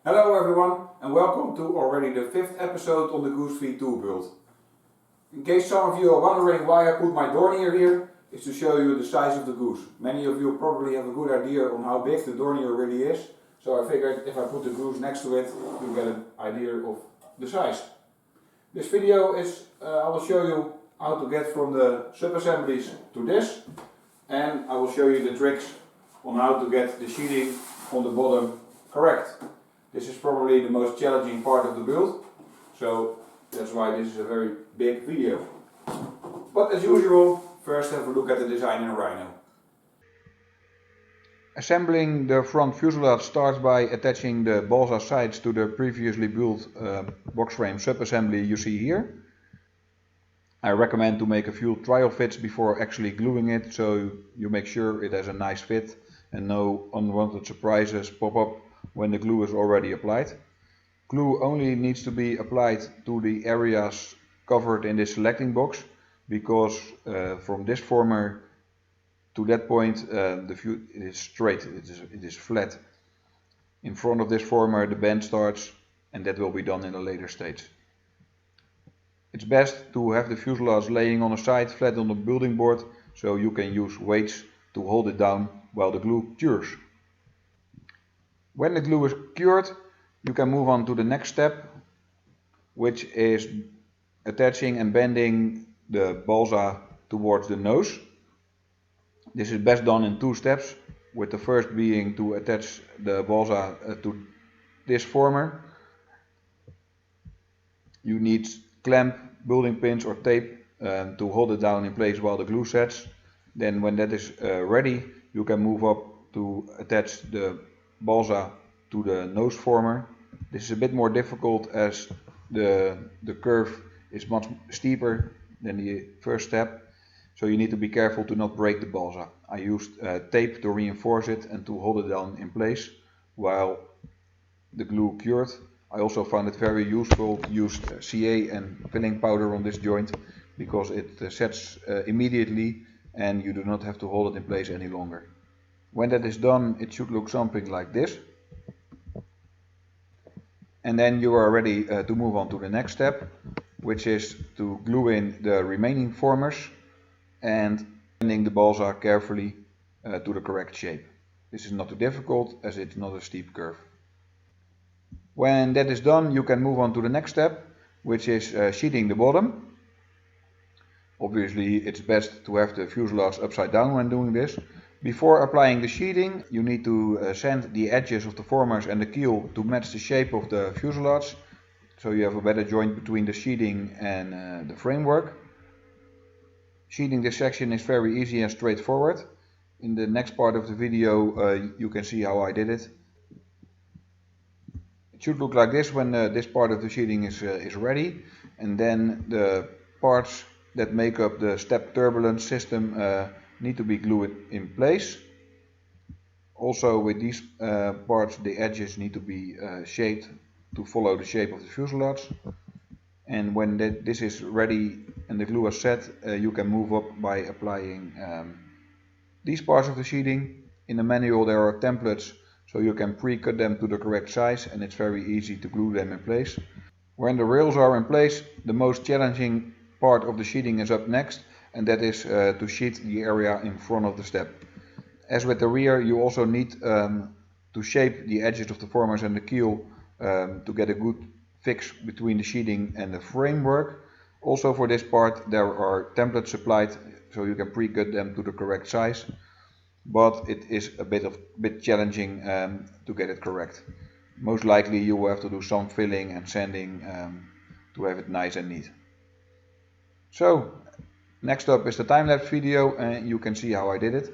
Hello everyone and welcome to already the 5th episode on the GooseV2 build. In case some of you are wondering why I put my dornier here, is to show you the size of the goose. Many of you probably have a good idea on how big the dornier really is, so I figured if I put the goose next to it, you get an idea of the size. This video is, I will show you how to get from the sub-assemblies to this, and I will show you the tricks on how to get the sheeting on the bottom correct. This is probably the most challenging part of the build, so that's why this is a very big video. But as usual, first have a look at the design in a Rhino. Assembling the front fuselage starts by attaching the balsa sides to the previously built box frame sub-assembly you see here. I recommend to make a few trial fits before actually gluing it, so you make sure it has a nice fit and no unwanted surprises pop up when the glue is already applied. Glue only needs to be applied to the areas covered in this selecting box, because from this former to that point it is straight, it is flat. In front of this former the bend starts, and that will be done in a later stage. It's best to have the fuselage laying on a side flat on the building board, so you can use weights to hold it down while the glue cures. When the glue is cured, you can move on to the next step, which is attaching and bending the balsa towards the nose. This is best done in two steps, with the first being to attach the balsa to this former. You need clamp, building pins or tape to hold it down in place while the glue sets. Then when that is ready, you can move up to attach the balsa to the nose former. This is a bit more difficult as the curve is much steeper than the first step, so you need to be careful to not break the balsa. I used tape to reinforce it and to hold it down in place while the glue cured. I also found it very useful to use CA and filling powder on this joint, because it sets immediately and you do not have to hold it in place any longer. When that is done, it should look something like this. And then you are ready to move on to the next step, which is to glue in the remaining formers and bending the balsa carefully to the correct shape. This is not too difficult as it's not a steep curve. When that is done, you can move on to the next step, which is sheeting the bottom. Obviously, it's best to have the fuselage upside down when doing this. Before applying the sheeting, you need to sand the edges of the formers and the keel to match the shape of the fuselage, so you have a better joint between the sheeting and the framework. Sheeting this section is very easy and straightforward. In the next part of the video you can see how I did it. It should look like this when this part of the sheeting is ready, and then the parts that make up the step turbulence system need to be glued in place. Also with these parts the edges need to be shaped to follow the shape of the fuselage. And when this is ready and the glue is set, you can move up by applying these parts of the sheeting. In the manual there are templates, so you can pre-cut them to the correct size, and it's very easy to glue them in place. When the rails are in place, the most challenging part of the sheeting is up next, and that is to sheet the area in front of the step. As with the rear, you also need to shape the edges of the formers and the keel to get a good fix between the sheeting and the framework. Also for this part there are templates supplied, so you can pre-cut them to the correct size, but it is a bit challenging to get it correct. Most likely you will have to do some filling and sanding to have it nice and neat. So next up is the time-lapse video, and you can see how I did it.